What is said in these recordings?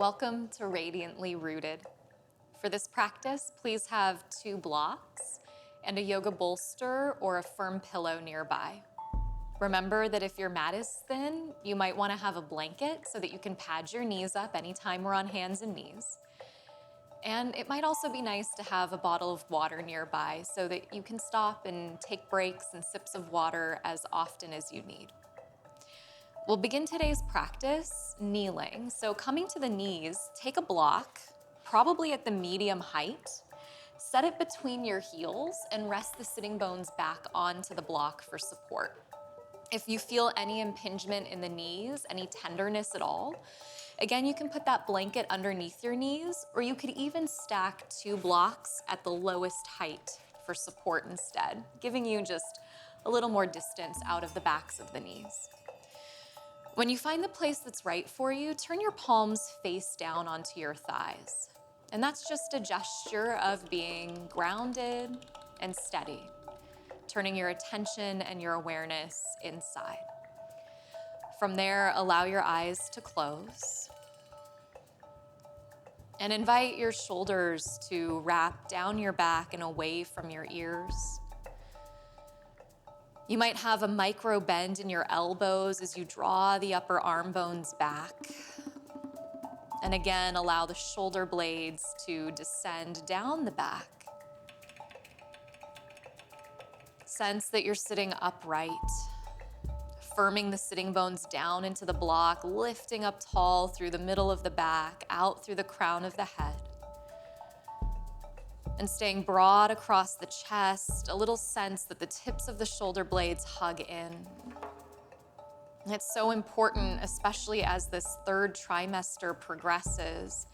Welcome to Radiantly Rooted. For this practice, please have 2 blocks and a yoga bolster or a firm pillow nearby. Remember that if your mat is thin, you might want to have a blanket so that you can pad your knees up anytime we're on hands and knees. And it might also be nice to have a bottle of water nearby so that you can stop and take breaks and sips of water as often as you need. We'll begin today's practice kneeling. So coming to the knees, take a block, probably at the medium height, set it between your heels and rest the sitting bones back onto the block for support. If you feel any impingement in the knees, any tenderness at all, again, you can put that blanket underneath your knees, or you could even stack 2 blocks at the lowest height for support instead, giving you just a little more distance out of the backs of the knees. When you find the place that's right for you, turn your palms face down onto your thighs. And that's just a gesture of being grounded and steady, turning your attention and your awareness inside. From there, allow your eyes to close. And invite your shoulders to wrap down your back and away from your ears. You might have a micro bend in your elbows as you draw the upper arm bones back. And again, allow the shoulder blades to descend down the back. Sense that you're sitting upright, firming the sitting bones down into the block, lifting up tall through the middle of the back, out through the crown of the head. And staying broad across the chest, a little sense that the tips of the shoulder blades hug in. And it's so important, especially as this 3rd trimester progresses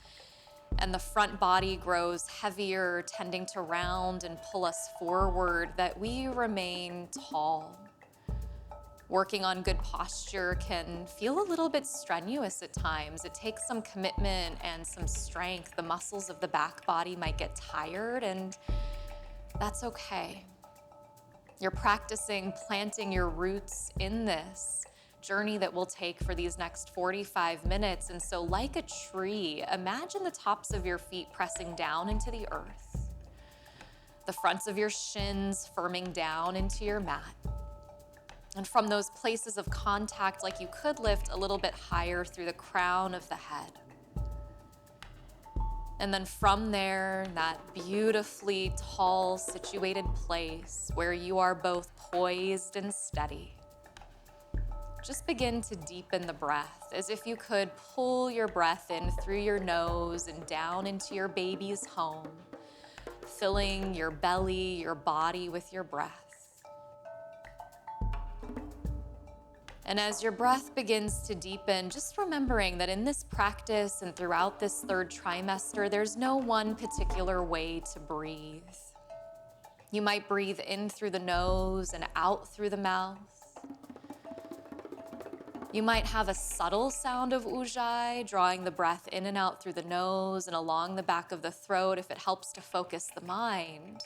and the front body grows heavier, tending to round and pull us forward, that we remain tall. Working on good posture can feel a little bit strenuous at times. It takes some commitment and some strength. The muscles of the back body might get tired, and that's okay. You're practicing planting your roots in this journey that we'll take for these next 45 minutes. And so like a tree, imagine the tops of your feet pressing down into the earth, the fronts of your shins firming down into your mat. And from those places of contact, like you could lift a little bit higher through the crown of the head. And then from there, that beautifully tall, situated place where you are both poised and steady, just begin to deepen the breath, as if you could pull your breath in through your nose and down into your baby's home, filling your belly, your body with your breath. And as your breath begins to deepen, just remembering that in this practice and throughout this 3rd trimester, there's no one particular way to breathe. You might breathe in through the nose and out through the mouth. You might have a subtle sound of ujjayi, drawing the breath in and out through the nose and along the back of the throat if it helps to focus the mind.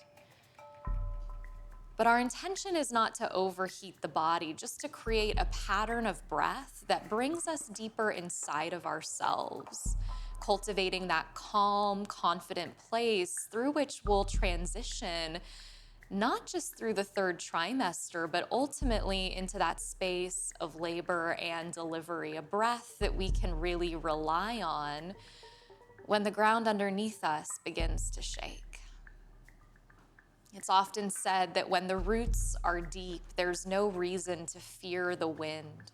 But our intention is not to overheat the body, just to create a pattern of breath that brings us deeper inside of ourselves, cultivating that calm, confident place through which we'll transition, not just through the 3rd trimester, but ultimately into that space of labor and delivery, a breath that we can really rely on when the ground underneath us begins to shake. It's often said that when the roots are deep, there's no reason to fear the wind.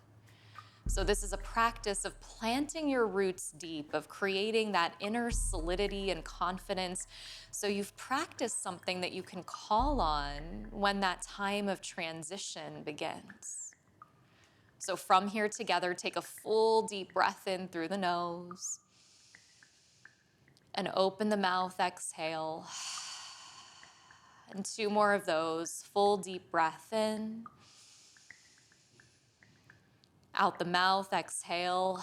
So this is a practice of planting your roots deep, of creating that inner solidity and confidence, so you've practiced something that you can call on when that time of transition begins. So from here together, take a full deep breath in through the nose and open the mouth, exhale. And 2 more of those, full deep breath in. Out the mouth, exhale.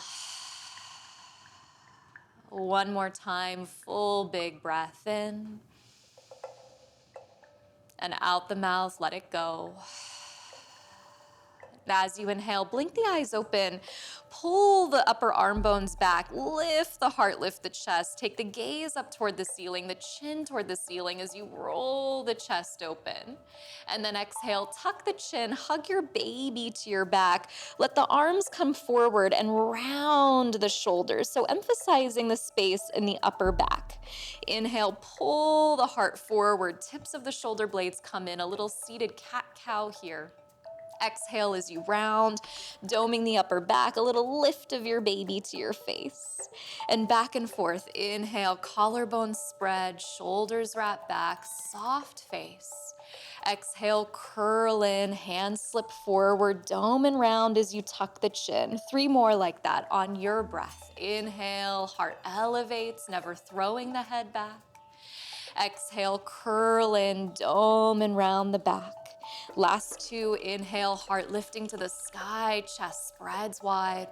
1 more time, full big breath in. And out the mouth, let it go. As you inhale, blink the eyes open, pull the upper arm bones back, lift the heart, lift the chest, take the gaze up toward the ceiling, the chin toward the ceiling as you roll the chest open. And then exhale, tuck the chin, hug your baby to your back, let the arms come forward and round the shoulders, so emphasizing the space in the upper back. Inhale, pull the heart forward, tips of the shoulder blades come in, a little seated cat-cow here. Exhale as you round, doming the upper back, a little lift of your baby to your face. And back and forth. Inhale, collarbones spread, shoulders wrap back, soft face. Exhale, curl in, hands slip forward, dome and round as you tuck the chin. 3 more like that on your breath. Inhale, heart elevates, never throwing the head back. Exhale, curl in, dome and round the back. Last 2, inhale, heart lifting to the sky, chest spreads wide.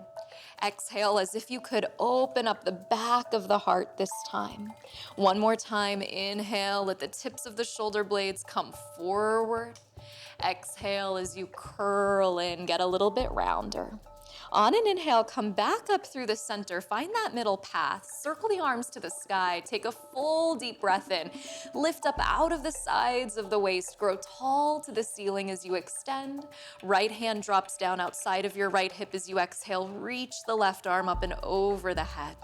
Exhale as if you could open up the back of the heart this time. 1 more time, inhale, let the tips of the shoulder blades come forward. Exhale as you curl in, get a little bit rounder. On an inhale, come back up through the center, find that middle path, circle the arms to the sky, take a full deep breath in, lift up out of the sides of the waist, grow tall to the ceiling as you extend, right hand drops down outside of your right hip as you exhale, reach the left arm up and over the head.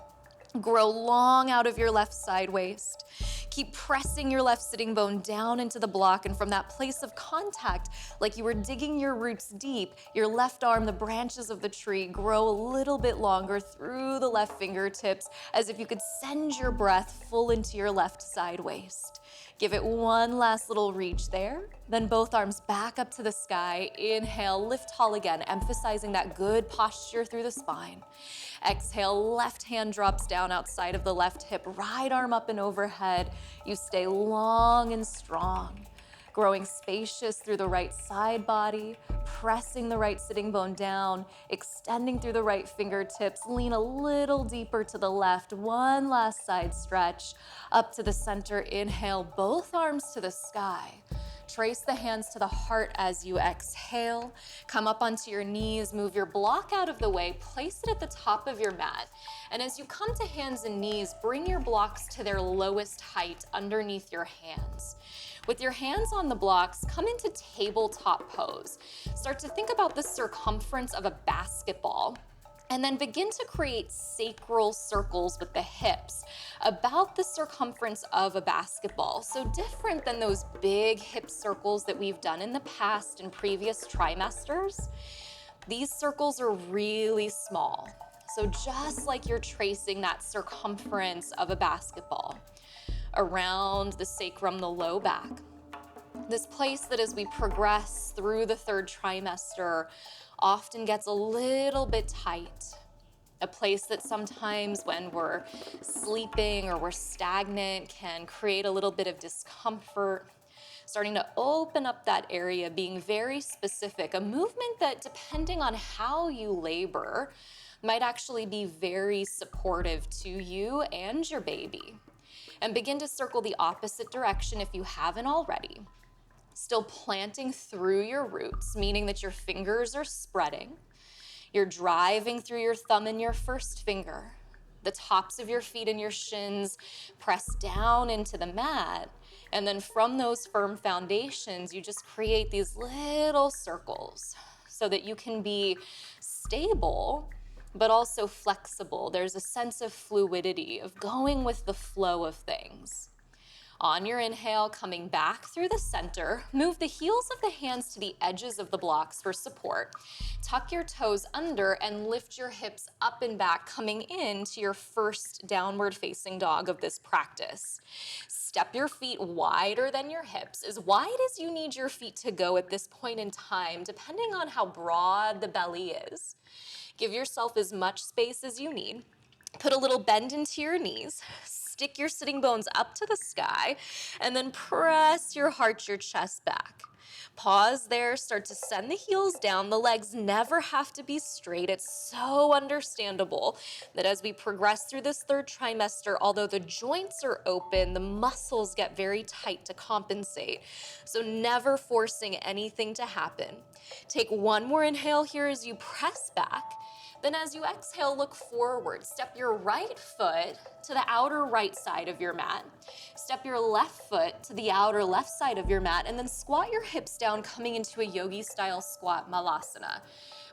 Grow long out of your left side waist. Keep pressing your left sitting bone down into the block, and from that place of contact, like you were digging your roots deep, your left arm, the branches of the tree, grow a little bit longer through the left fingertips, as if you could send your breath full into your left side waist. Give it one last little reach there. Then both arms back up to the sky. Inhale, lift tall again, emphasizing that good posture through the spine. Exhale, left hand drops down outside of the left hip, right arm up and overhead. You stay long and strong. Growing spacious through the right side body, pressing the right sitting bone down, extending through the right fingertips, lean a little deeper to the left, one last side stretch, up to the center, inhale, both arms to the sky. Trace the hands to the heart as you exhale. Come up onto your knees, move your block out of the way, place it at the top of your mat. And as you come to hands and knees, bring your blocks to their lowest height underneath your hands. With your hands on the blocks, come into tabletop pose. Start to think about the circumference of a basketball. And then begin to create sacral circles with the hips, about the circumference of a basketball. So different than those big hip circles that we've done in the past in previous trimesters. These circles are really small. So just like you're tracing that circumference of a basketball around the sacrum, the low back. This place that as we progress through the 3rd trimester often gets a little bit tight. A place that sometimes when we're sleeping or we're stagnant can create a little bit of discomfort. Starting to open up that area, being very specific. A movement that, depending on how you labor, might actually be very supportive to you and your baby. And begin to circle the opposite direction if you haven't already. Still planting through your roots, meaning that your fingers are spreading. You're driving through your thumb and your first finger. The tops of your feet and your shins press down into the mat. And then from those firm foundations, you just create these little circles so that you can be stable, but also flexible. There's a sense of fluidity, of going with the flow of things. On your inhale, coming back through the center, move the heels of the hands to the edges of the blocks for support. Tuck your toes under and lift your hips up and back, coming into your first downward facing dog of this practice. Step your feet wider than your hips, as wide as you need your feet to go at this point in time, depending on how broad the belly is. Give yourself as much space as you need. Put a little bend into your knees. Stick your sitting bones up to the sky, and then press your heart, your chest back. Pause there, start to send the heels down. The legs never have to be straight. It's so understandable that as we progress through this third trimester, although the joints are open, the muscles get very tight to compensate. So never forcing anything to happen. Take one more inhale here as you press back. Then as you exhale, look forward. Step your right foot to the outer right side of your mat. Step your left foot to the outer left side of your mat, and then squat your hips down, coming into a yogi-style squat malasana.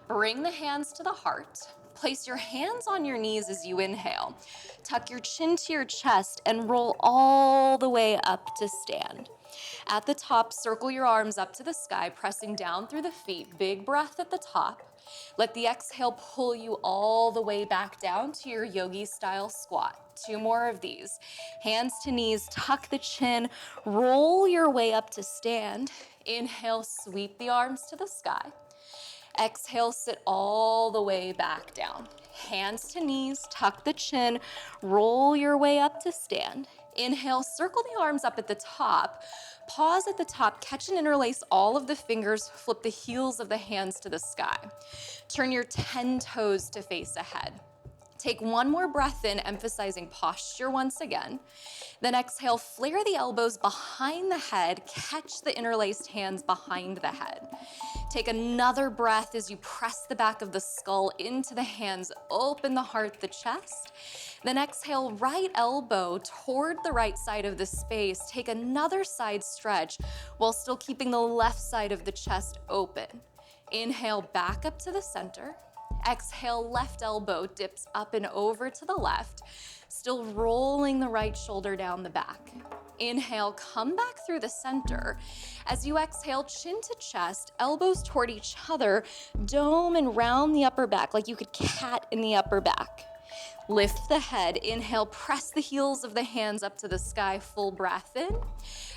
Bring the hands to the heart. Place your hands on your knees as you inhale. Tuck your chin to your chest and roll all the way up to stand. At the top, circle your arms up to the sky, pressing down through the feet. Big breath at the top. Let the exhale pull you all the way back down to your yogi-style squat. 2 more of these. Hands to knees, tuck the chin, roll your way up to stand. Inhale, sweep the arms to the sky. Exhale, sit all the way back down. Hands to knees, tuck the chin, roll your way up to stand. Inhale, circle the arms up at the top. Pause at the top, catch and interlace all of the fingers, flip the heels of the hands to the sky. Turn your 10 toes to face ahead. Take one more breath in, emphasizing posture once again. Then exhale, flare the elbows behind the head, catch the interlaced hands behind the head. Take another breath as you press the back of the skull into the hands, open the heart, the chest. Then exhale, right elbow toward the right side of the space. Take another side stretch while still keeping the left side of the chest open. Inhale, back up to the center. Exhale, left elbow dips up and over to the left, still rolling the right shoulder down the back. Inhale, come back through the center. As you exhale, chin to chest, elbows toward each other, dome and round the upper back like you could cat in the upper back. Lift the head, inhale, press the heels of the hands up to the sky, full breath in.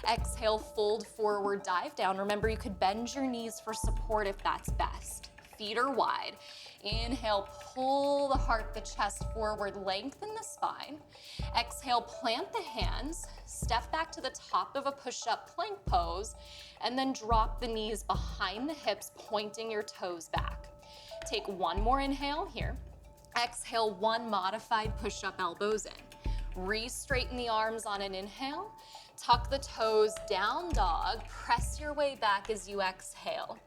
Exhale, fold forward, dive down. Remember, you could bend your knees for support if that's best. Feet are wide. Inhale, pull the heart, the chest forward, lengthen the spine. Exhale, plant the hands, step back to the top of a push-up plank pose, and then drop the knees behind the hips, pointing your toes back. Take one more inhale here. Exhale, one modified push-up, elbows in. Re-straighten the arms on an inhale. Tuck the toes, down dog. Press your way back as you exhale.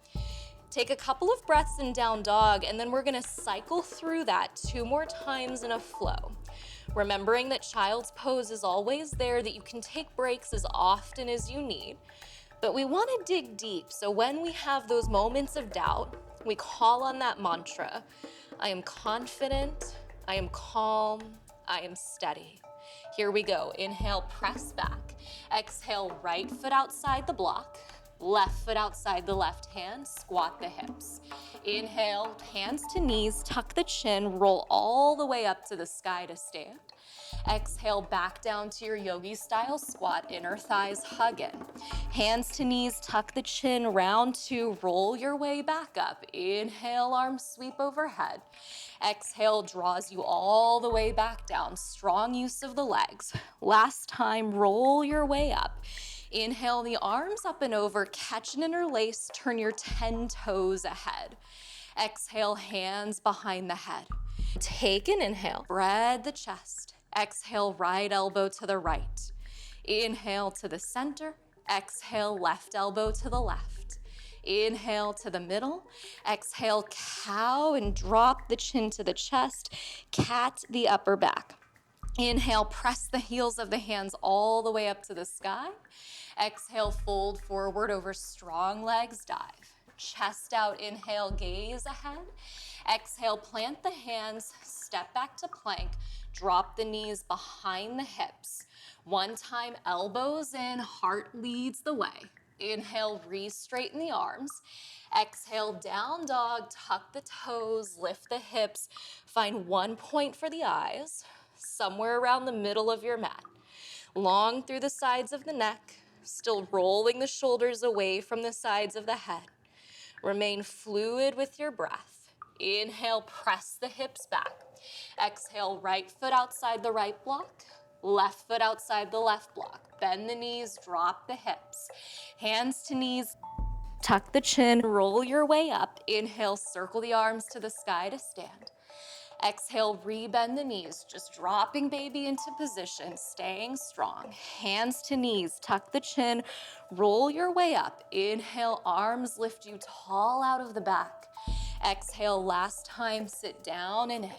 Take a couple of breaths in down dog, and then we're gonna cycle through that 2 more times in a flow. Remembering that child's pose is always there, that you can take breaks as often as you need. But we wanna dig deep, so when we have those moments of doubt, we call on that mantra. I am confident, I am calm, I am steady. Here we go. Inhale, press back. Exhale, right foot outside the block. Left foot outside the left hand, squat the hips. Inhale, hands to knees, tuck the chin, roll all the way up to the sky to stand. Exhale, back down to your yogi style squat, inner thighs hug in. Hands to knees, tuck the chin, round 2, roll your way back up. Inhale, arms sweep overhead. Exhale, draws you all the way back down. Strong use of the legs. Last time, roll your way up. Inhale the arms up and over, catch and interlace, turn your 10 toes ahead. Exhale, hands behind the head. Take an inhale, spread the chest. Exhale, right elbow to the right. Inhale to the center. Exhale, left elbow to the left. Inhale to the middle. Exhale, cow and drop the chin to the chest. Cat the upper back. Inhale, press the heels of the hands all the way up to the sky. Exhale, fold forward over strong legs, dive. Chest out, inhale, gaze ahead. Exhale, plant the hands, step back to plank, drop the knees behind the hips. One time, elbows in, heart leads the way. Inhale, re-straighten the arms. Exhale, down dog, tuck the toes, lift the hips. Find one point for the eyes, somewhere around the middle of your mat. Long through the sides of the neck, still rolling the shoulders away from the sides of the head. Remain fluid with your breath. Inhale, press the hips back. Exhale, right foot outside the right block, left foot outside the left block. Bend the knees, drop the hips. Hands to knees. Tuck the chin, roll your way up. Inhale, circle the arms to the sky to stand. Exhale, rebend the knees, just dropping baby into position, staying strong. Hands to knees, tuck the chin, roll your way up. Inhale, arms lift you tall out of the back. Exhale, last time, sit down and in.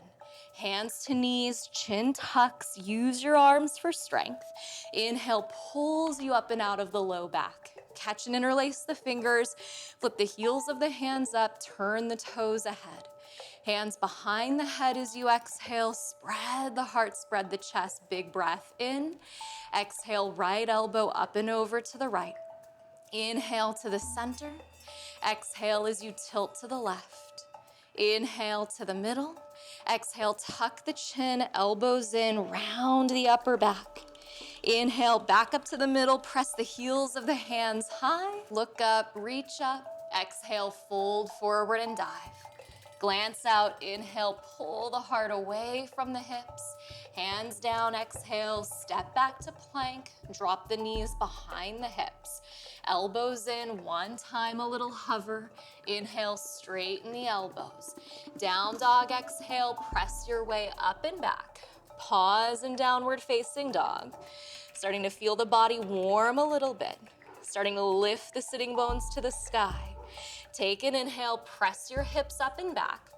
Hands to knees, chin tucks, use your arms for strength. Inhale, pulls you up and out of the low back. Catch and interlace the fingers, flip the heels of the hands up, turn the toes ahead. Hands behind the head as you exhale, spread the heart, spread the chest, big breath in. Exhale, right elbow up and over to the right. Inhale to the center. Exhale as you tilt to the left. Inhale to the middle. Exhale, tuck the chin, elbows in, round the upper back. Inhale, back up to the middle, press the heels of the hands high. Look up, reach up. Exhale, fold forward and dive. Glance out, inhale, pull the heart away from the hips. Hands down, exhale, step back to plank. Drop the knees behind the hips. Elbows in, one time a little hover. Inhale, straighten the elbows. Down dog, exhale, press your way up and back. Pause in downward facing dog. Starting to feel the body warm a little bit. Starting to lift the sitting bones to the sky. Take an inhale, press your hips up and back.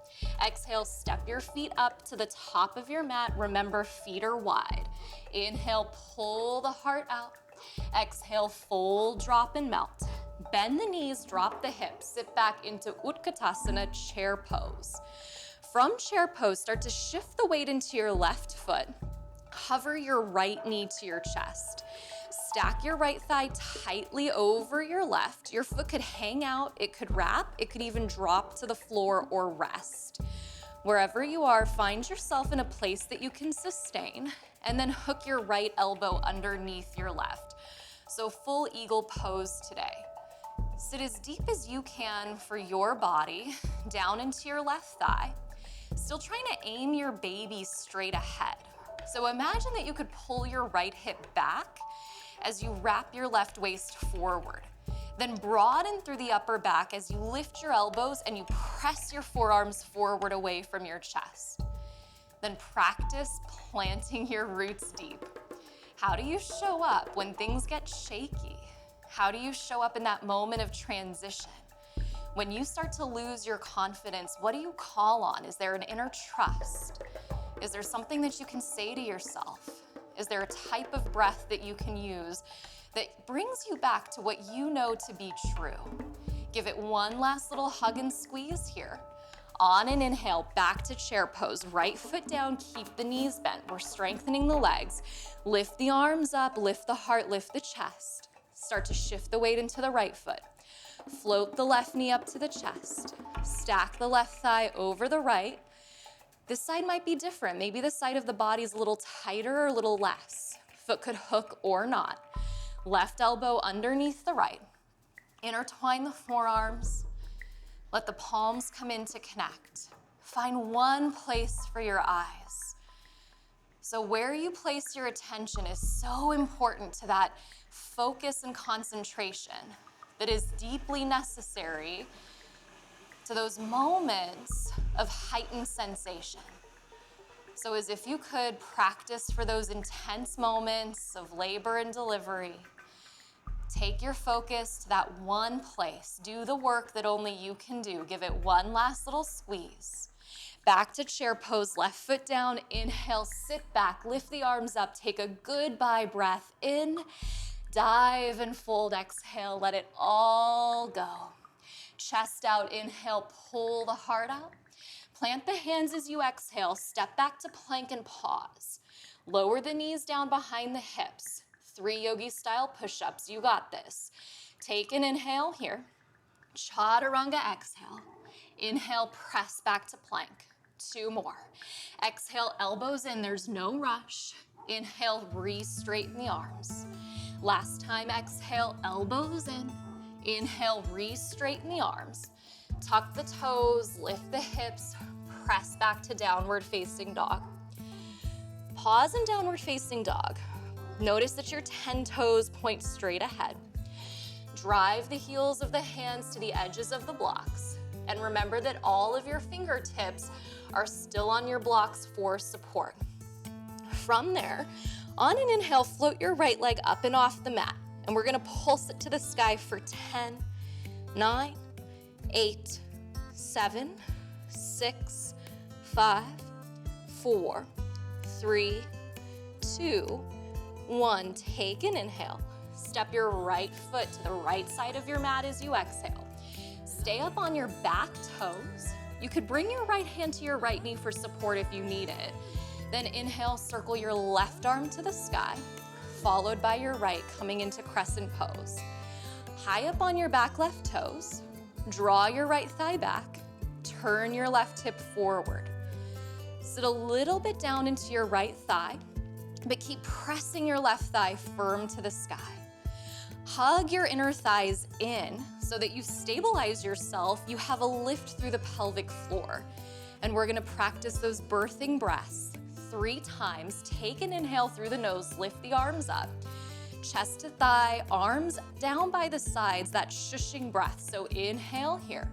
Exhale, step your feet up to the top of your mat. Remember, feet are wide. Inhale, pull the heart out. Exhale, fold, drop, and melt. Bend the knees, drop the hips. Sit back into Utkatasana, chair pose. From chair pose, start to shift the weight into your left foot. Hover your right knee to your chest. Stack your right thigh tightly over your left. Your foot could hang out, it could wrap, it could even drop to the floor or rest. Wherever you are, find yourself in a place that you can sustain, and then hook your right elbow underneath your left. So full eagle pose today. Sit as deep as you can for your body, down into your left thigh. Still trying to aim your baby straight ahead. So imagine that you could pull your right hip back as you wrap your left waist forward. Then broaden through the upper back as you lift your elbows and you press your forearms forward away from your chest. Then practice planting your roots deep. How do you show up when things get shaky? How do you show up in that moment of transition? When you start to lose your confidence, what do you call on? Is there an inner trust? Is there something that you can say to yourself? Is there a type of breath that you can use that brings you back to what you know to be true? Give it one last little hug and squeeze here. On an inhale, back to chair pose. Right foot down, keep the knees bent. We're strengthening the legs. Lift the arms up, lift the heart, lift the chest. Start to shift the weight into the right foot. Float the left knee up to the chest. Stack the left thigh over the right. This side might be different. Maybe the side of the body is a little tighter or a little less. Foot could hook or not. Left elbow underneath the right. Intertwine the forearms. Let the palms come in to connect. Find one place for your eyes. So where you place your attention is so important to that focus and concentration that is deeply necessary to those moments of heightened sensation. So as if you could practice for those intense moments of labor and delivery, take your focus to that one place. Do the work that only you can do. Give it one last little squeeze. Back to chair pose, left foot down. Inhale, sit back, lift the arms up. Take a goodbye breath in. Dive and fold, exhale, let it all go. Chest out, inhale, pull the heart out. Plant the hands as you exhale. Step back to plank and pause. Lower the knees down behind the hips. 3 yogi style push-ups, you got this. Take an inhale here. Chaturanga exhale. Inhale, press back to plank. 2 more. Exhale, elbows in, there's no rush. Inhale, re-straighten the arms. Last time, exhale, elbows in. Inhale, re-straighten the arms. Tuck the toes, lift the hips, press back to downward facing dog. Pause in downward facing dog. Notice that your 10 toes point straight ahead. Drive the heels of the hands to the edges of the blocks. And remember that all of your fingertips are still on your blocks for support. From there, on an inhale, float your right leg up and off the mat. And we're gonna pulse it to the sky for 10, 9, 8, 7, 6, 5, 4, 3, 2, 1. Take an inhale. Step your right foot to the right side of your mat as you exhale. Stay up on your back toes. You could bring your right hand to your right knee for support if you need it. Then inhale, circle your left arm to the sky, followed by your right, coming into crescent pose. High up on your back left toes, draw your right thigh back, turn your left hip forward. Sit a little bit down into your right thigh, but keep pressing your left thigh firm to the sky. Hug your inner thighs in so that you stabilize yourself. You have a lift through the pelvic floor. And we're gonna practice those birthing breaths 3 times. Take an inhale through the nose, lift the arms up. Chest to thigh, arms down by the sides, that shushing breath. So inhale here,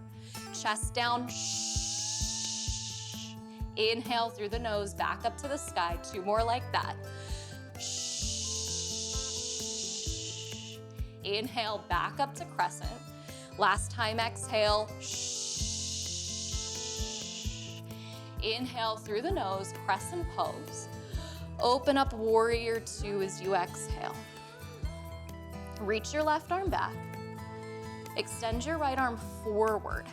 chest down, shh. Inhale through the nose, back up to the sky. 2 more like that. Shh. Inhale, back up to crescent. Last time, exhale, shh. Inhale through the nose, crescent pose. Open up warrior 2 as you exhale. Reach your left arm back. Extend your right arm forward.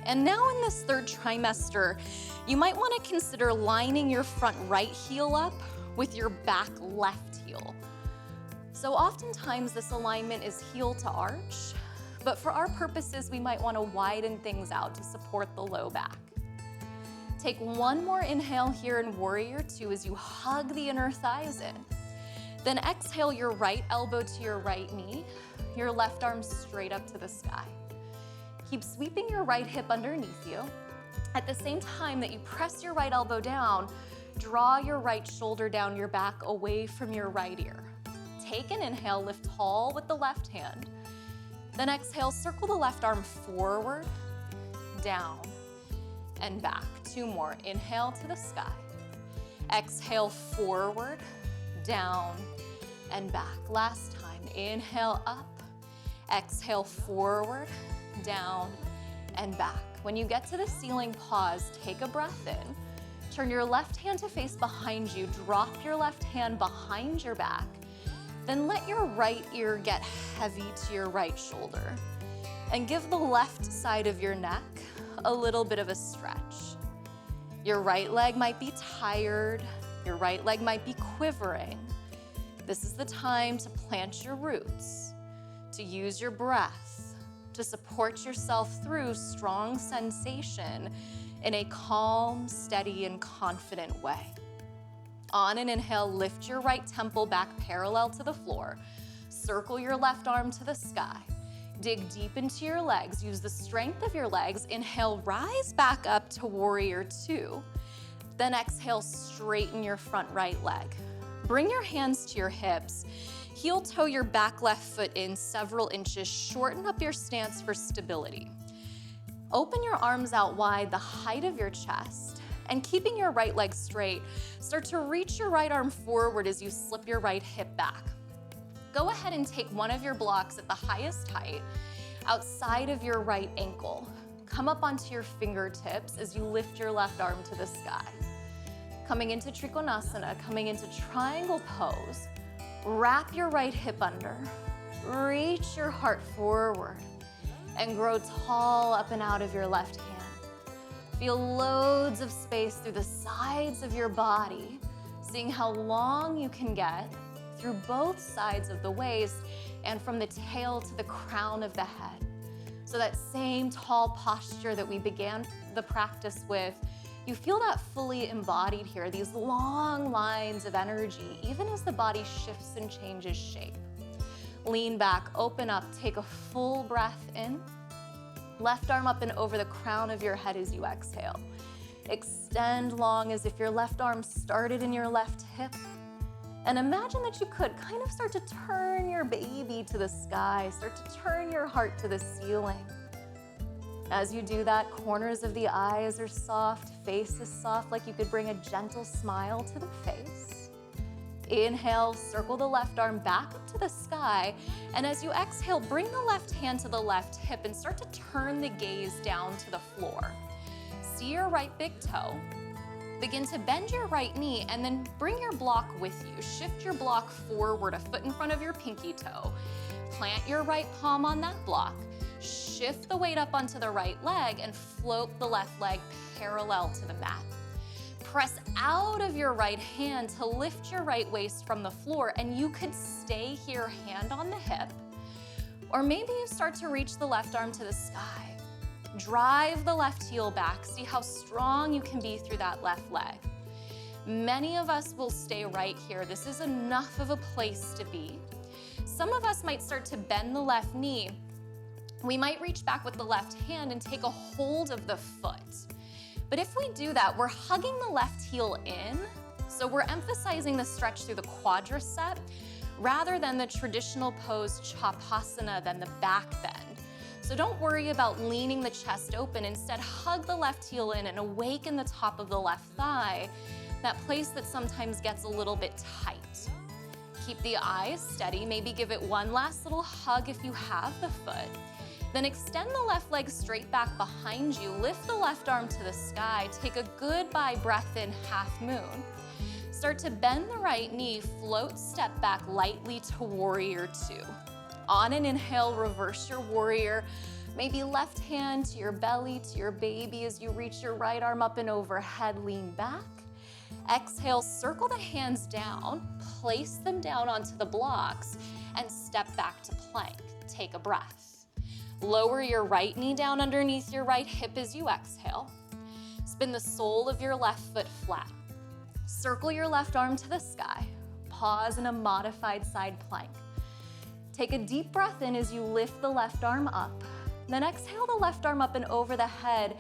And now in this 3rd trimester, you might want to consider lining your front right heel up with your back left heel. So oftentimes this alignment is heel to arch, but for our purposes, we might want to widen things out to support the low back. Take 1 more inhale here in warrior 2 as you hug the inner thighs in. Then exhale your right elbow to your right knee, your left arm straight up to the sky. Keep sweeping your right hip underneath you. At the same time that you press your right elbow down, draw your right shoulder down your back away from your right ear. Take an inhale, lift tall with the left hand. Then exhale, circle the left arm forward, down, and back. 2 more. Inhale to the sky. Exhale, forward, down, and back. Last time. Inhale up. Exhale, forward, down, and back. When you get to the ceiling pause, take a breath in. Turn your left hand to face behind you. Drop your left hand behind your back. Then let your right ear get heavy to your right shoulder. And give the left side of your neck a little bit of a stretch. Your right leg might be tired. Your right leg might be quivering. This is the time to plant your roots, to use your breath, to support yourself through strong sensation in a calm, steady, and confident way. On an inhale, lift your right temple back parallel to the floor. Circle your left arm to the sky. Dig deep into your legs. Use the strength of your legs. Inhale, rise back up to warrior 2. Then exhale, straighten your front right leg. Bring your hands to your hips. Heel toe your back left foot in several inches. Shorten up your stance for stability. Open your arms out wide, the height of your chest. And keeping your right leg straight, start to reach your right arm forward as you slip your right hip back. Go ahead and take one of your blocks at the highest height, outside of your right ankle. Come up onto your fingertips as you lift your left arm to the sky. Coming into Trikonasana, coming into triangle pose. Wrap your right hip under. Reach your heart forward and grow tall up and out of your left hand. Feel loads of space through the sides of your body, seeing how long you can get through both sides of the waist and from the tail to the crown of the head. So that same tall posture that we began the practice with, you feel that fully embodied here, these long lines of energy, even as the body shifts and changes shape. Lean back, open up, take a full breath in. Left arm up and over the crown of your head as you exhale. Extend long as if your left arm started in your left hip And imagine that you could kind of start to turn your baby to the sky, start to turn your heart to the ceiling. As you do that, corners of the eyes are soft, face is soft, like you could bring a gentle smile to the face. Inhale, circle the left arm back up to the sky, and as you exhale, bring the left hand to the left hip and start to turn the gaze down to the floor. See your right big toe. Begin to bend your right knee and then bring your block with you. Shift your block forward, a foot in front of your pinky toe. Plant your right palm on that block. Shift the weight up onto the right leg and float the left leg parallel to the mat. Press out of your right hand to lift your right waist from the floor, and you could stay here, hand on the hip, or maybe you start to reach the left arm to the sky. Drive the left heel back. See how strong you can be through that left leg. Many of us will stay right here. This is enough of a place to be. Some of us might start to bend the left knee. We might reach back with the left hand and take a hold of the foot. But if we do that, we're hugging the left heel in, so we're emphasizing the stretch through the quadricep rather than the traditional pose chapasana, than the back bend. So don't worry about leaning the chest open. Instead, hug the left heel in and awaken the top of the left thigh, that place that sometimes gets a little bit tight. Keep the eyes steady, maybe give it one last little hug if you have the foot. Then extend the left leg straight back behind you. Lift the left arm to the sky. Take a goodbye breath in, half moon. Start to bend the right knee, float, step back lightly to warrior two. On an inhale, reverse your warrior. Maybe left hand to your belly, to your baby as you reach your right arm up and overhead, lean back. Exhale, circle the hands down, place them down onto the blocks, and step back to plank. Take a breath. Lower your right knee down underneath your right hip as you exhale. Spin the sole of your left foot flat. Circle your left arm to the sky. Pause in a modified side plank. Take a deep breath in as you lift the left arm up. Then exhale the left arm up and over the head,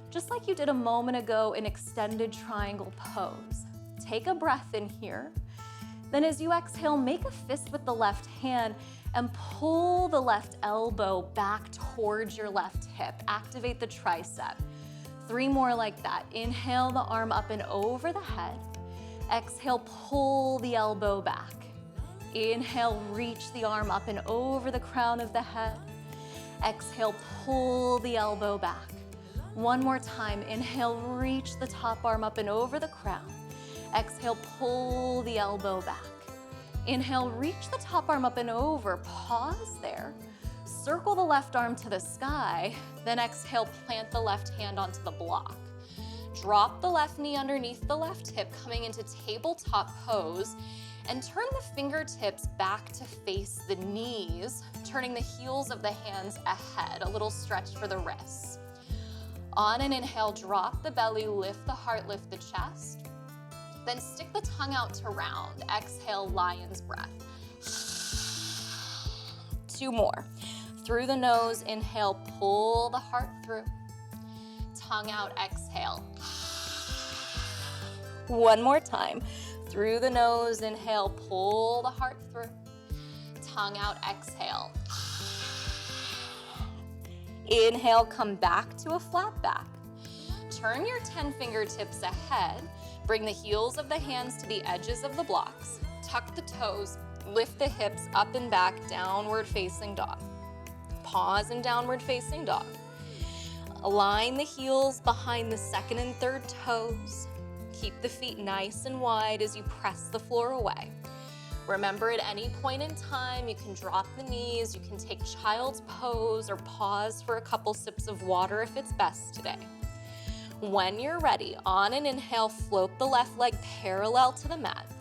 just like you did a moment ago in extended triangle pose. Take a breath in here. Then as you exhale, make a fist with the left hand and pull the left elbow back towards your left hip. Activate the tricep. 3 more like that. Inhale the arm up and over the head. Exhale, pull the elbow back. Inhale, reach the arm up and over the crown of the head. Exhale, pull the elbow back. 1 more time. Inhale, reach the top arm up and over the crown. Exhale, pull the elbow back. Inhale, reach the top arm up and over. Pause there. Circle the left arm to the sky. Then exhale, plant the left hand onto the block. Drop the left knee underneath the left hip, coming into tabletop pose, and turn the fingertips back to face the knees, turning the heels of the hands ahead, a little stretch for the wrists. On an inhale, drop the belly, lift the heart, lift the chest. Then stick the tongue out to round. Exhale, lion's breath. 2 more. Through the nose, inhale, pull the heart through. Tongue out, exhale. 1 more time. Through the nose, inhale, pull the heart through. Tongue out, exhale. Inhale, come back to a flat back. Turn your 10 fingertips ahead. Bring the heels of the hands to the edges of the blocks. Tuck the toes, lift the hips up and back, downward facing dog. Pause in downward facing dog. Align the heels behind the second and third toes. Keep the feet nice and wide as you press the floor away. Remember, at any point in time, you can drop the knees, you can take child's pose or pause for a couple sips of water if it's best today. When you're ready, on an inhale, float the left leg parallel to the mat,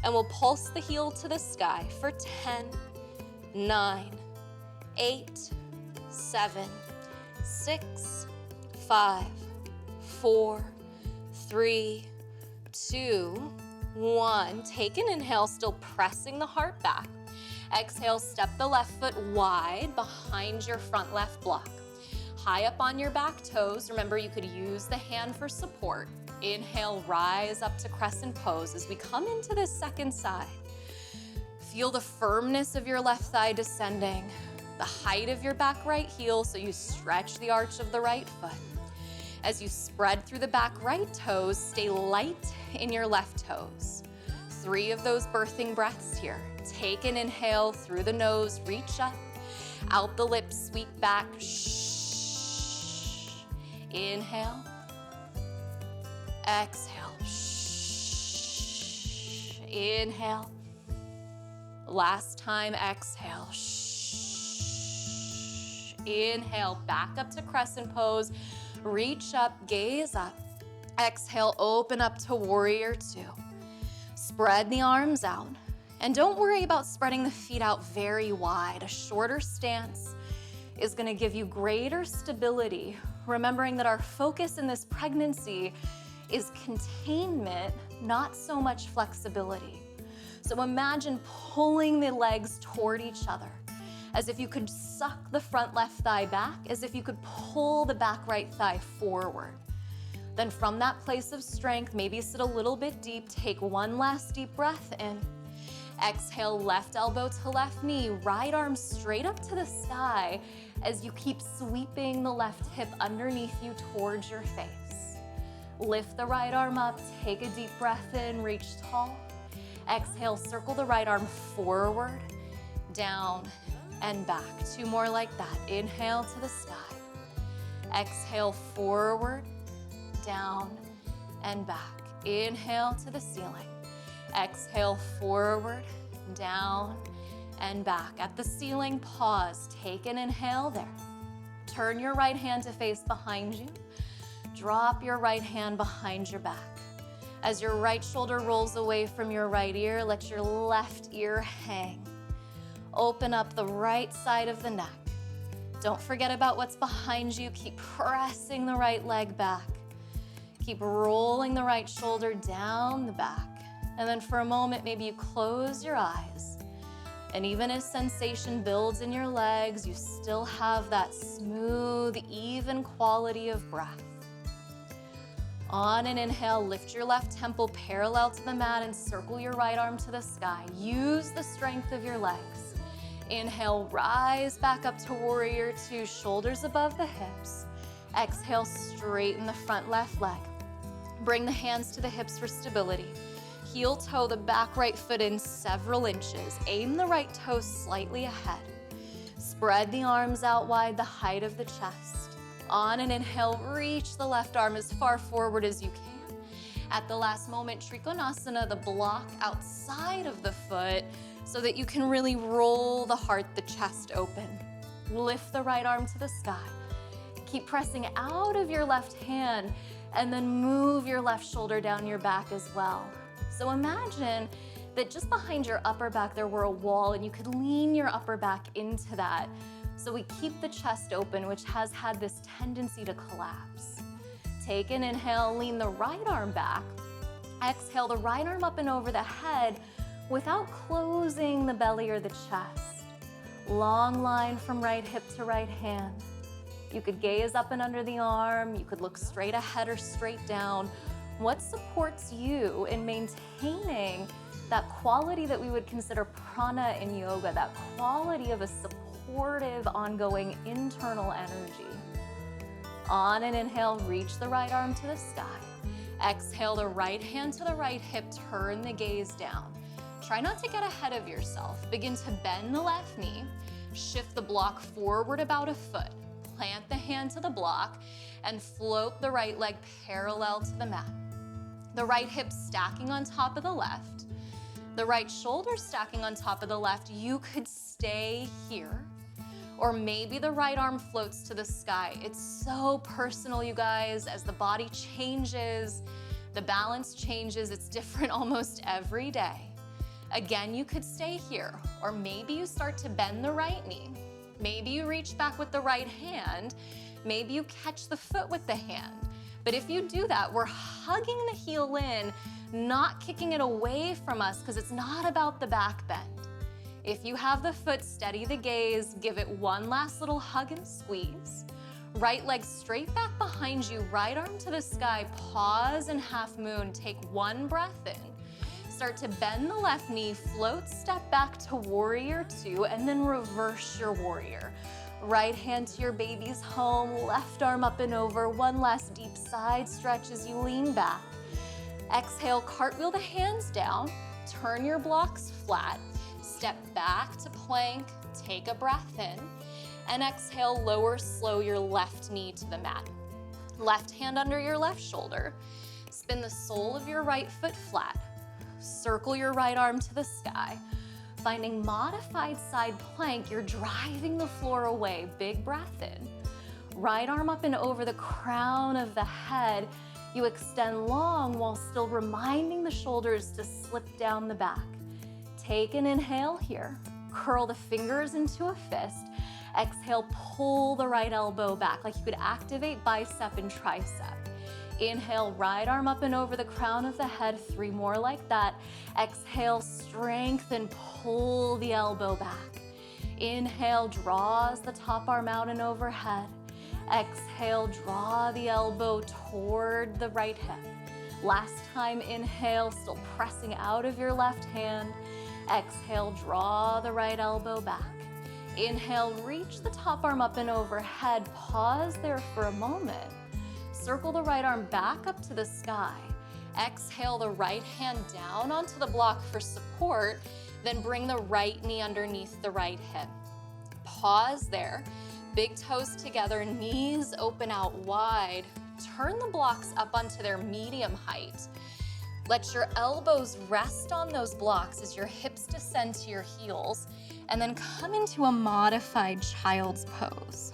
and we'll pulse the heel to the sky for 10, 9, 8, 7, 6, 5, 4, 3, 2, 1. Take an inhale, still pressing the heart back. Exhale, step the left foot wide behind your front left block. High up on your back toes. Remember, you could use the hand for support. Inhale, rise up to crescent pose as we come into this second side. Feel the firmness of your left thigh descending, the height of your back right heel, so you stretch the arch of the right foot. As you spread through the back right toes, stay light in your left toes. 3 of those birthing breaths here. Take an inhale through the nose, reach up, out the lips, sweep back. Shh. Inhale, exhale. Shh. Inhale. Last time, exhale. Shh. Inhale, back up to crescent pose. Reach up, gaze up. Exhale, open up to warrior 2. Spread the arms out. And don't worry about spreading the feet out very wide. A shorter stance is gonna give you greater stability, remembering that our focus in this pregnancy is containment, not so much flexibility. So imagine pulling the legs toward each other, as if you could suck the front left thigh back, as if you could pull the back right thigh forward. Then from that place of strength, maybe sit a little bit deep, take one last deep breath in. Exhale, left elbow to left knee, right arm straight up to the sky as you keep sweeping the left hip underneath you towards your face. Lift the right arm up, take a deep breath in, reach tall. Exhale, circle the right arm forward, down, and back. 2 more like that. Inhale to the sky. Exhale, forward, down, and back. Inhale to the ceiling. Exhale, forward, down, and back. At the ceiling, pause. Take an inhale there. Turn your right hand to face behind you. Drop your right hand behind your back. As your right shoulder rolls away from your right ear, let your left ear hang. Open up the right side of the neck. Don't forget about what's behind you. Keep pressing the right leg back. Keep rolling the right shoulder down the back. And then for a moment, maybe you close your eyes. And even as sensation builds in your legs, you still have that smooth, even quality of breath. On an inhale, lift your left temple parallel to the mat and circle your right arm to the sky. Use the strength of your legs. Inhale, rise back up to warrior 2, shoulders above the hips. Exhale, straighten the front left leg. Bring the hands to the hips for stability. Heel toe the back right foot in several inches. Aim the right toe slightly ahead. Spread the arms out wide, the height of the chest. On an inhale, reach the left arm as far forward as you can. At the last moment, Trikonasana, the block outside of the foot so that you can really roll the heart, the chest open. Lift the right arm to the sky. Keep pressing out of your left hand and then move your left shoulder down your back as well. So imagine that just behind your upper back there were a wall and you could lean your upper back into that. So we keep the chest open, which has had this tendency to collapse. Take an inhale, lean the right arm back. Exhale the right arm up and over the head without closing the belly or the chest. Long line from right hip to right hand. You could gaze up and under the arm. You could look straight ahead or straight down. What supports you in maintaining that quality that we would consider prana in yoga, that quality of a supportive, ongoing internal energy? On an inhale, reach the right arm to the sky. Exhale the right hand to the right hip, turn the gaze down. Try not to get ahead of yourself. Begin to bend the left knee, shift the block forward about a foot. Plant the hand to the block and float the right leg parallel to the mat. The right hip stacking on top of the left. The right shoulder stacking on top of the left. You could stay here, or maybe the right arm floats to the sky. It's so personal, you guys. As the body changes, the balance changes. It's different almost every day. Again, you could stay here, or maybe you start to bend the right knee. Maybe you reach back with the right hand. Maybe you catch the foot with the hand. But if you do that, we're hugging the heel in, not kicking it away from us, because it's not about the back bend. If you have the foot, steady the gaze, give it one last little hug and squeeze. Right leg straight back behind you, right arm to the sky, pause and half moon. Take one breath in. Start to bend the left knee, float, step back to warrior two, and then reverse your warrior. Right hand to your baby's home, left arm up and over. One last deep side stretch as you lean back. Exhale, cartwheel the hands down, turn your blocks flat, step back to plank, take a breath in, and exhale, lower slow your left knee to the mat. Left hand under your left shoulder, spin the sole of your right foot flat, circle your right arm to the sky. Finding modified side plank, you're driving the floor away. Big breath in. Right arm up and over the crown of the head. You extend long while still reminding the shoulders to slip down the back. Take an inhale here. Curl the fingers into a fist. Exhale, pull the right elbow back like you could activate bicep and tricep. Inhale, right arm up and over the crown of the head. 3 more like that. Exhale, strengthen, pull the elbow back. Inhale, draws the top arm out and overhead. Exhale, draw the elbow toward the right hip. Last time, inhale, still pressing out of your left hand. Exhale, draw the right elbow back. Inhale, reach the top arm up and overhead. Pause there for a moment. Circle the right arm back up to the sky. Exhale the right hand down onto the block for support, then bring the right knee underneath the right hip. Pause there. Big toes together, knees open out wide. Turn the blocks up onto their medium height. Let your elbows rest on those blocks as your hips descend to your heels, and then come into a modified child's pose.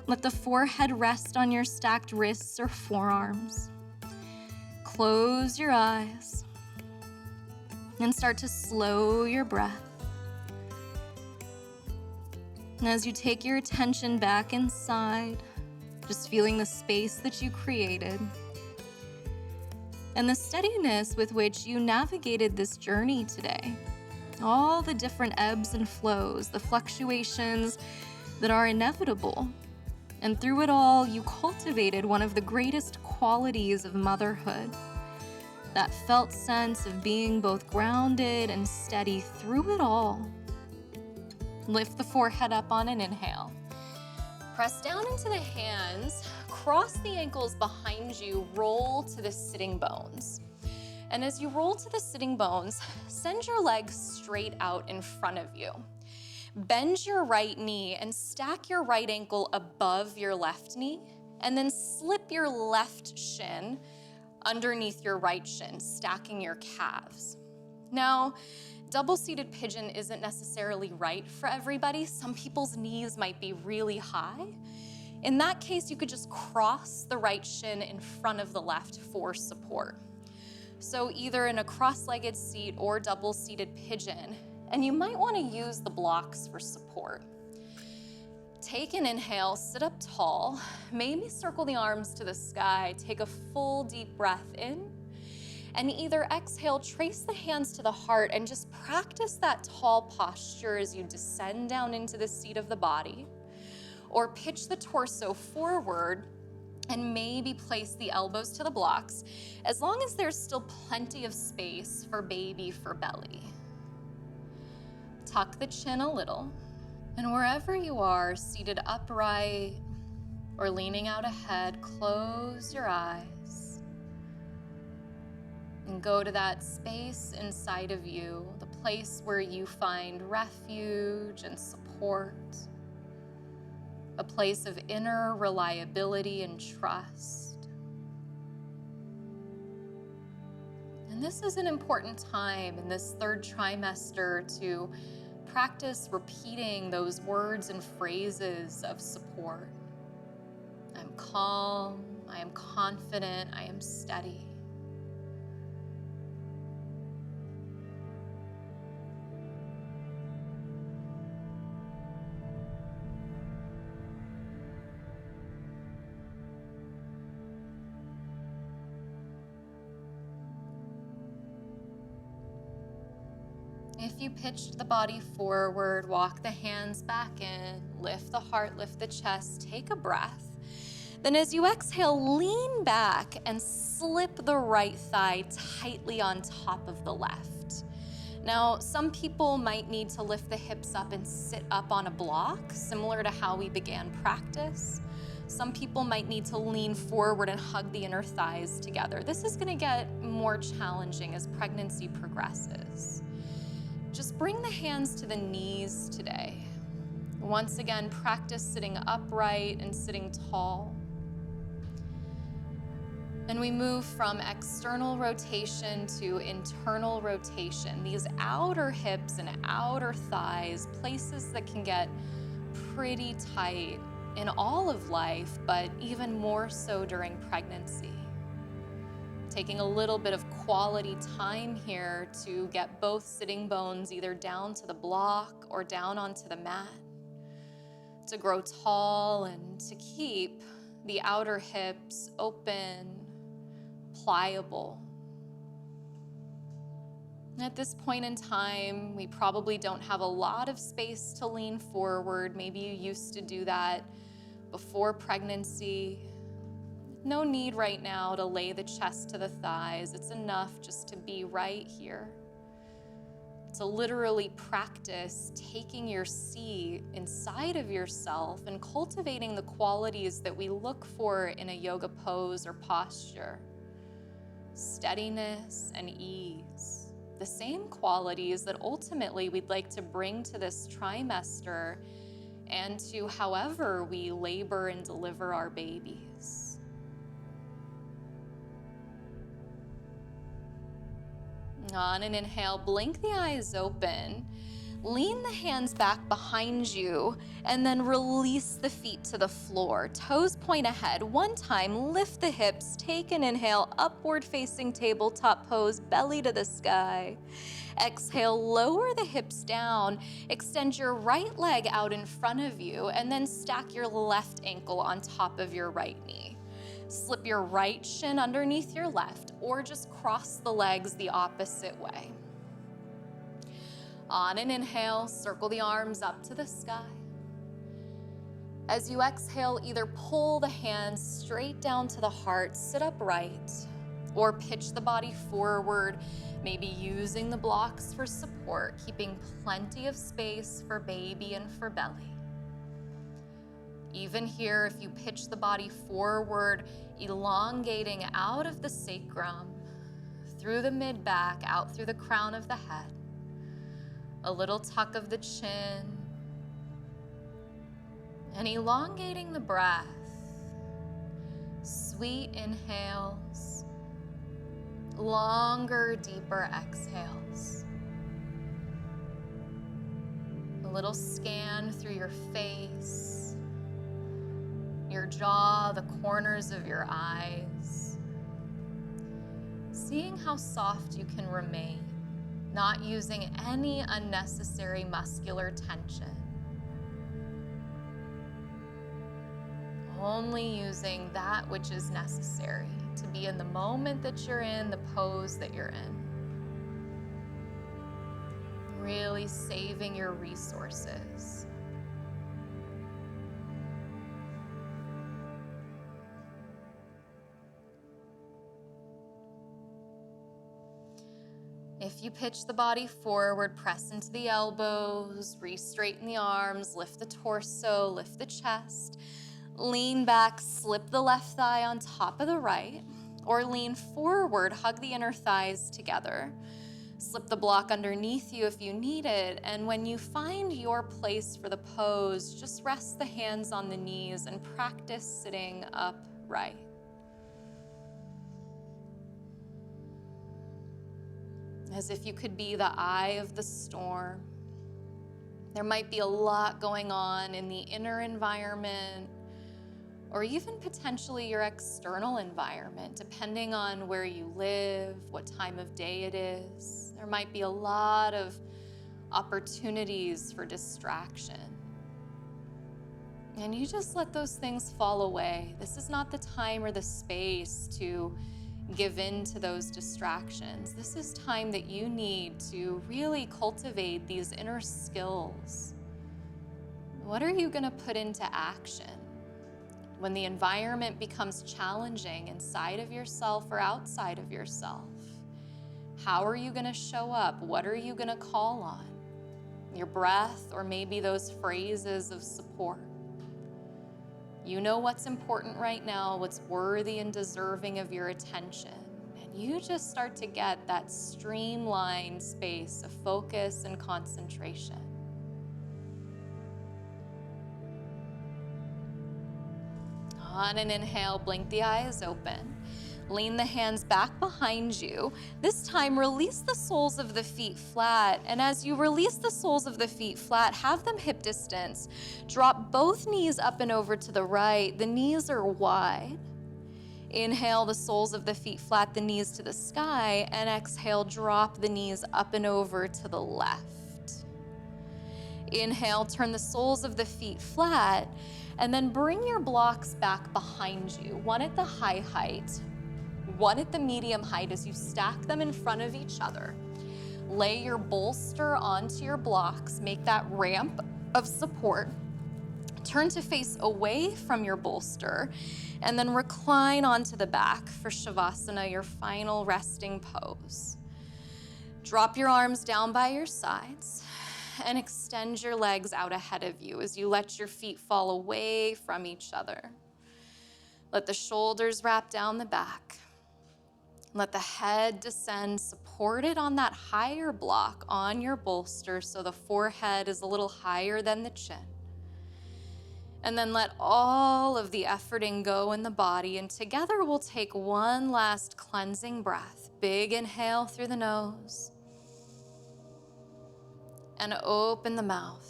Let the forehead rest on your stacked wrists or forearms. Close your eyes and start to slow your breath. And as you take your attention back inside, just feeling the space that you created and the steadiness with which you navigated this journey today. All the different ebbs and flows, the fluctuations that are inevitable. And through it all, you cultivated one of the greatest qualities of motherhood, that felt sense of being both grounded and steady through it all. Lift the forehead up on an inhale. Press down into the hands, cross the ankles behind you, roll to the sitting bones. And as you roll to the sitting bones, send your legs straight out in front of you. Bend your right knee and stack your right ankle above your left knee, and then slip your left shin underneath your right shin, stacking your calves. Now, double-seated pigeon isn't necessarily right for everybody. Some people's knees might be really high. In that case, you could just cross the right shin in front of the left for support. So either in a cross-legged seat or double-seated pigeon, and you might want to use the blocks for support. Take an inhale, sit up tall, maybe circle the arms to the sky, take a full deep breath in, and either exhale, trace the hands to the heart, and just practice that tall posture as you descend down into the seat of the body, or pitch the torso forward and maybe place the elbows to the blocks, as long as there's still plenty of space for baby for belly. Tuck the chin a little, and wherever you are, seated upright or leaning out ahead, close your eyes and go to that space inside of you, the place where you find refuge and support, a place of inner reliability and trust. And this is an important time in this 3rd trimester to practice repeating those words and phrases of support. I'm calm, I am confident, I am steady. If you pitched the body forward, walk the hands back in, lift the heart, lift the chest, take a breath. Then as you exhale, lean back and slip the right thigh tightly on top of the left. Now, some people might need to lift the hips up and sit up on a block, similar to how we began practice. Some people might need to lean forward and hug the inner thighs together. This is gonna get more challenging as pregnancy progresses. Just bring the hands to the knees today. Once again, practice sitting upright and sitting tall. And we move from external rotation to internal rotation. These outer hips and outer thighs, places that can get pretty tight in all of life, but even more so during pregnancy. Taking a little bit of quality time here to get both sitting bones either down to the block or down onto the mat, to grow tall and to keep the outer hips open, pliable. At this point in time, we probably don't have a lot of space to lean forward. Maybe you used to do that before pregnancy. No need right now to lay the chest to the thighs. It's enough just to be right here. To literally practice taking your seat inside of yourself and cultivating the qualities that we look for in a yoga pose or posture. Steadiness and ease. The same qualities that ultimately we'd like to bring to this trimester and to however we labor and deliver our babies. On an inhale, blink the eyes open, lean the hands back behind you, and then release the feet to the floor. Toes point ahead. One time, lift the hips, take an inhale, upward facing tabletop pose, belly to the sky. Exhale, lower the hips down, extend your right leg out in front of you, and then stack your left ankle on top of your right knee. Slip your right shin underneath your left, or just cross the legs the opposite way. On an inhale, circle the arms up to the sky. As you exhale, either pull the hands straight down to the heart, sit upright, or pitch the body forward, maybe using the blocks for support, keeping plenty of space for baby and for belly. Even here, if you pitch the body forward, elongating out of the sacrum, through the mid-back, out through the crown of the head. A little tuck of the chin, and elongating the breath. Sweet inhales, longer, deeper exhales. A little scan through your face, your jaw, the corners of your eyes. Seeing how soft you can remain, not using any unnecessary muscular tension. Only using that which is necessary to be in the moment that you're in, the pose that you're in. Really saving your resources. If you pitch the body forward, press into the elbows, re-straighten the arms, lift the torso, lift the chest, lean back, slip the left thigh on top of the right, or lean forward, hug the inner thighs together. Slip the block underneath you if you need it, and when you find your place for the pose, just rest the hands on the knees and practice sitting upright. As if you could be the eye of the storm. There might be a lot going on in the inner environment, or even potentially your external environment, depending on where you live, what time of day it is. There might be a lot of opportunities for distraction. And you just let those things fall away. This is not the time or the space to give in to those distractions. This is time that you need to really cultivate these inner skills. What are you going to put into action? when the environment becomes challenging inside of yourself or outside of yourself, how are you going to show up? What are you going to call on? Your breath, or maybe those phrases of support. You know what's important right now, what's worthy and deserving of your attention. And you just start to get that streamlined space of focus and concentration. On an inhale, blink the eyes open. Lean the hands back behind you. This time, release the soles of the feet flat. And as you release the soles of the feet flat, have them hip distance. Drop both knees up and over to the right. The knees are wide. Inhale, the soles of the feet flat, the knees to the sky. And exhale, drop the knees up and over to the left. Inhale, turn the soles of the feet flat. And then bring your blocks back behind you. One at the high height, one at the medium height as you stack them in front of each other. Lay your bolster onto your blocks. Make that ramp of support. Turn to face away from your bolster and then recline onto the back for Shavasana, your final resting pose. Drop your arms down by your sides and extend your legs out ahead of you as you let your feet fall away from each other. Let the shoulders wrap down the back. Let the head descend, supported on that higher block on your bolster so the forehead is a little higher than the chin. And then let all of the efforting go in the body, and together we'll take one last cleansing breath. Big inhale through the nose. And open the mouth.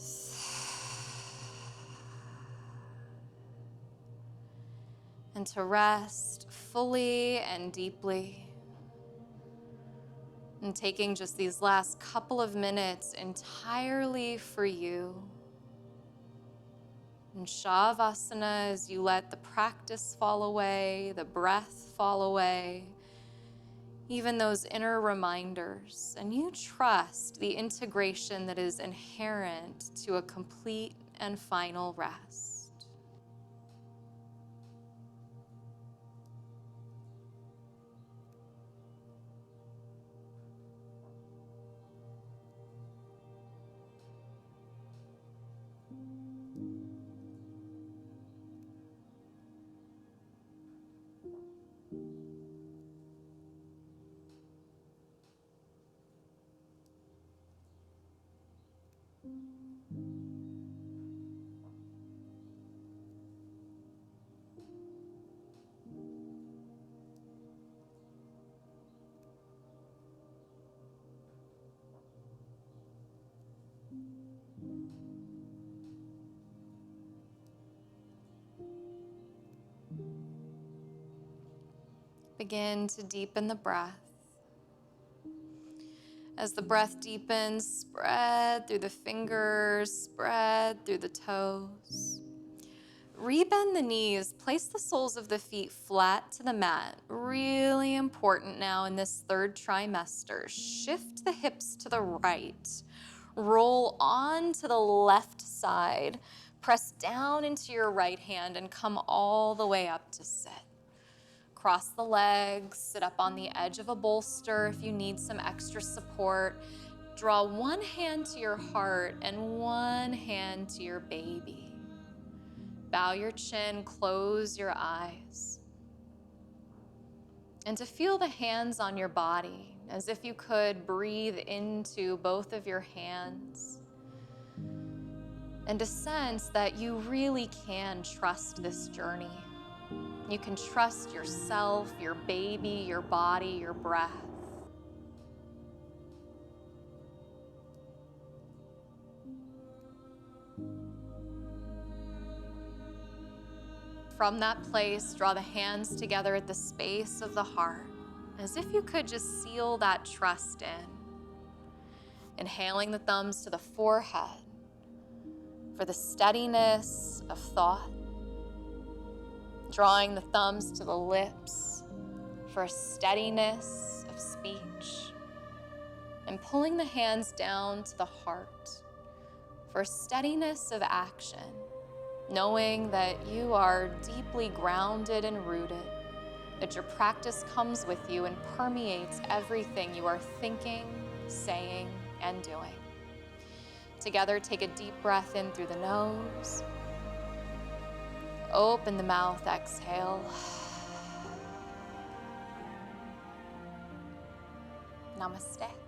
And to rest fully and deeply. And taking just these last couple of minutes entirely for you. And Shavasana, as you let the practice fall away, the breath fall away, even those inner reminders, and you trust the integration that is inherent to a complete and final rest. Begin to deepen the breath. As the breath deepens, spread through the fingers, spread through the toes. Rebend the knees, place the soles of the feet flat to the mat. Really important now in this third trimester. Shift the hips to the right. Roll on to the left side. Press down into your right hand and come all the way up to sit. Cross the legs, sit up on the edge of a bolster if you need some extra support. Draw one hand to your heart and one hand to your baby. Bow your chin, close your eyes. And to feel the hands on your body, as if you could breathe into both of your hands. And to sense that you really can trust this journey. You can trust yourself, your baby, your body, your breath. From that place, draw the hands together at the space of the heart, as if you could just seal that trust in. Inhaling the thumbs to the forehead for the steadiness of thought. Drawing the thumbs to the lips for a steadiness of speech. And pulling the hands down to the heart for a steadiness of action. knowing that you are deeply grounded and rooted, that your practice comes with you and permeates everything you are thinking, saying, and doing. Together, take a deep breath in through the nose. Open the mouth, exhale. Namaste.